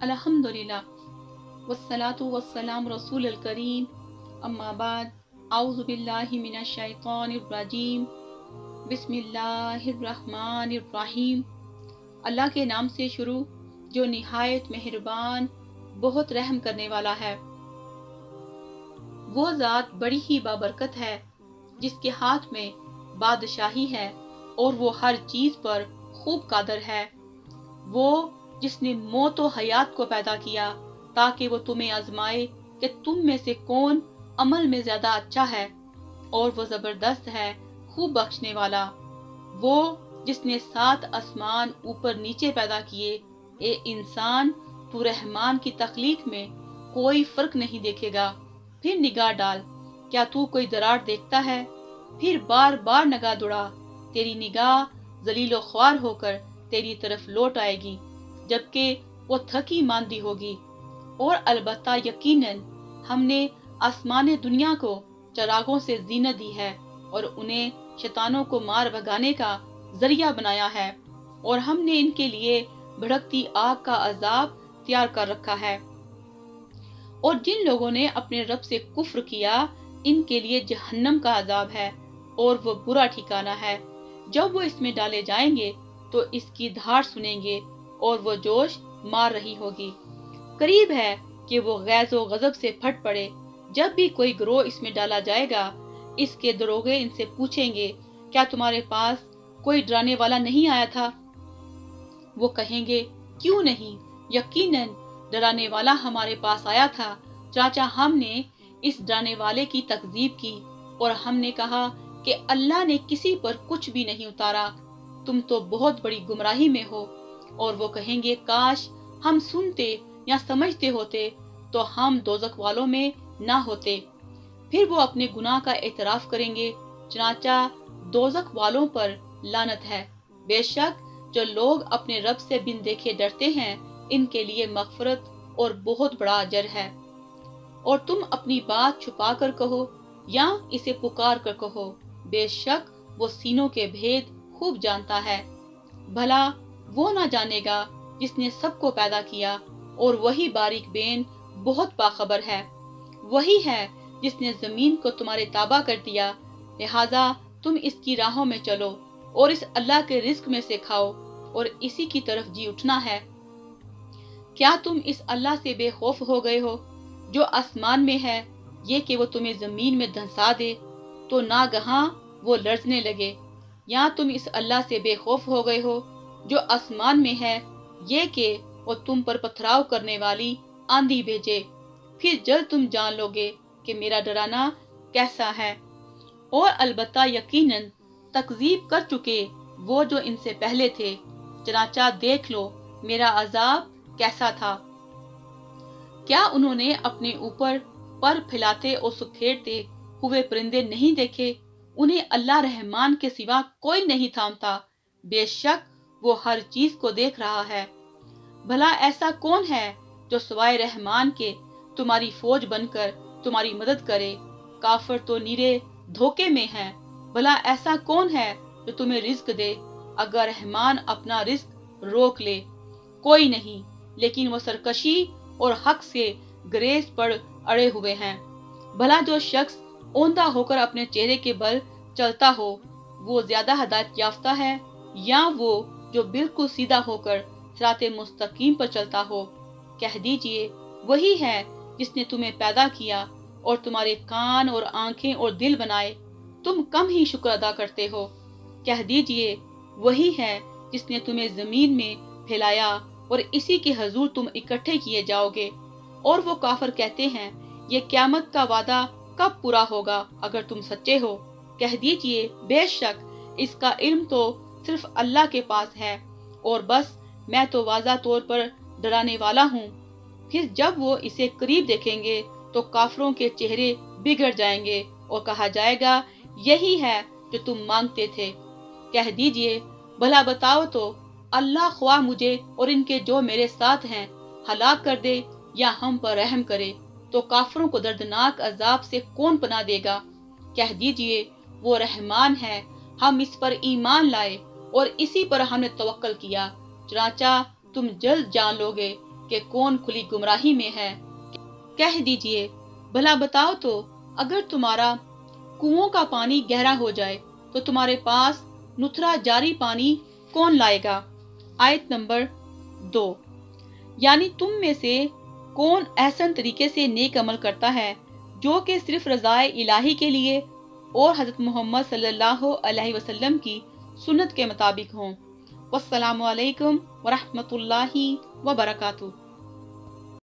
अल्हम्दुलिल्लाह वस्सलातु वस्सलाम रसूल करीम अम्मा बाद आउज़ु बिल्लाहि मिनश शैतानिर रजीम बिस्मिल्लाहिर रहमानिर रहीम। अल्लाह के नाम से शुरू जो निहायत मेहरबान बहुत रहम करने वाला है। वो ज़ात बड़ी ही बाबरकत है जिसके हाथ में बादशाही है और वो हर चीज़ पर खूब कादर है। वो जिसने मौत और हयात को पैदा किया ताकि वो तुम्हें आजमाए कि तुम में से कौन अमल में ज्यादा अच्छा है, और वो जबरदस्त है खूब बख्शने वाला। वो जिसने 7 आसमान ऊपर नीचे पैदा किए। ए इंसान, तू रहमान की तख्लीक में कोई फर्क नहीं देखेगा। फिर निगाह डाल, क्या तू कोई दरार देखता है? फिर बार बार निगाह दुड़ा, तेरी निगाह जलीलो ख्वार होकर तेरी तरफ लौट आएगी जबकि वो थकी मांदी होगी। और अलबत्ता यकीनन हमने आसमान दुनिया को चरागों से जीनत दी है और उन्हें शैतानों को मार भगाने का जरिया बनाया है, और हमने इनके लिए भड़कती आग का अजाब तैयार कर रखा है। और जिन लोगों ने अपने रब से कुफ्र किया, इनके लिए जहन्नम का अजाब है और वो बुरा ठिकाना है। जब वो इसमें डाले जाएंगे तो इसकी धार सुनेंगे और वो जोश मार रही होगी। करीब है कि वो गैज़ो गजब से फट पड़े। जब भी कोई गिरोह इसमें डाला जाएगा, इसके दरोगे इनसे पूछेंगे, क्या तुम्हारे पास कोई डराने वाला नहीं आया था? वो कहेंगे, क्यों नहीं, यकीनन डराने वाला हमारे पास आया था। चाचा, हमने इस डराने वाले की तकजीब की और हमने कहा कि अल्लाह ने किसी पर कुछ भी नहीं उतारा, तुम तो बहुत बड़ी गुमराही में हो। और वो कहेंगे, काश हम सुनते या समझते होते तो हम दोजख वालों में ना होते। फिर वो अपने गुनाह का एतराफ करेंगे, चनाचा दोजख वालों पर लानत है। बेशक जो लोग अपने रब से बिन देखे डरते हैं, इनके लिए मगफरत और बहुत बड़ा अजर है। और तुम अपनी बात छुपा कर कहो या इसे पुकार कर कहो, बेशक वो सीनों के भेद खूब जानता है। भला वो ना जानेगा जिसने सबको पैदा किया, और वही बारीक बेन बहुत बाखबर है। वही है जिसने जमीन को तुम्हारे ताबा कर दिया, लिहाजा तुम इसकी राहों में चलो और इस अल्लाह के रिज्क में से खाओ और इसी की तरफ जी उठना है। क्या तुम इस अल्लाह से बेखौफ हो गए हो जो आसमान में है, ये कि वो तुम्हें जमीन में धंसा दे तो नागहां वो लर्जने लगे? या तुम इस अल्लाह से बेखौफ हो गए हो जो आसमान में है, ये कि वो तुम पर पथराव करने वाली आंधी भेजे? फिर जल्द तुम जान लोगे कि मेरा डराना कैसा है। और अलबत्ता यकीनन तकजीब कर चुके वो जो इनसे पहले थे, चनाचा देख लो मेरा अजाब कैसा था। क्या उन्होंने अपने ऊपर पर फैलाते और सुखेड़ते हुए परिंदे नहीं देखे? उन्हें अल्लाह रहमान के सिवा कोई नहीं थामता। बेशक वो हर चीज को देख रहा है। भला ऐसा कौन है जो सिवाय रहमान के तुम्हारी फौज बनकर तुम्हारी मदद करे? काफिर तो नीरे धोखे में हैं। भला ऐसा कौन है जो तुम्हें रिज्क दे अगर रहमान अपना रिज्क रोक ले? कोई नहीं, लेकिन वो सरकशी और हक से ग्रेस पर अड़े हुए हैं। भला जो शख्स औंधा होकर अपने चेहरे के बल चलता हो, वो ज्यादा हदायत याफ्ता है या वो जो बिल्कुल सीधा होकर सिराते मुस्तकीम पर चलता हो? कह दीजिए, वही है जिसने तुम्हें पैदा किया और तुम्हारे कान और आंखें और दिल बनाए। तुम कम ही शुक्र अदा करते हो। कह दीजिए, वही है जिसने तुम्हें जमीन में फैलाया और इसी के हजूर तुम इकट्ठे किए जाओगे। और वो काफिर कहते हैं, ये क़यामत का वादा कब पूरा होगा अगर तुम सच्चे हो? कह दीजिए, बेशक इसका इल्म तो सिर्फ अल्लाह के पास है और बस मैं तो वाज़ा तौर पर डराने वाला हूँ। फिर जब वो इसे करीब देखेंगे तो काफिरों के चेहरे बिगड़ जाएंगे और कहा जाएगा, यही है जो तुम मांगते थे। कह दीजिए, भला बताओ तो अल्लाह ख्वाह मुझे और इनके जो मेरे साथ हैं हलाक कर दे या हम पर रहम करे, तो काफिरों को दर्दनाक अजाब से कौन पनाह देगा? कह दीजिए, वो रहमान है, हम इस पर ईमान लाए और इसी पर हमने तवक्कल किया। चनाचा तुम जल्द जान लोगे کہ کون کھلی گمراہی میں ہے۔ کہہ دیجئے بھلا بتاؤ تو اگر تمہارا کنووں کا پانی گہرا ہو جائے تو تمہارے پاس نتھرا جاری پانی کون لائے گا؟ آیت نمبر 2۔ یعنی تم میں سے کون احسن طریقے سے نیک عمل کرتا ہے جو کہ صرف رضائے الہی کے لیے اور حضرت محمد صلی اللہ علیہ وسلم کی سنت کے مطابق ہوں۔ والسلام علیکم ورحمۃ اللہ وبرکاتہ۔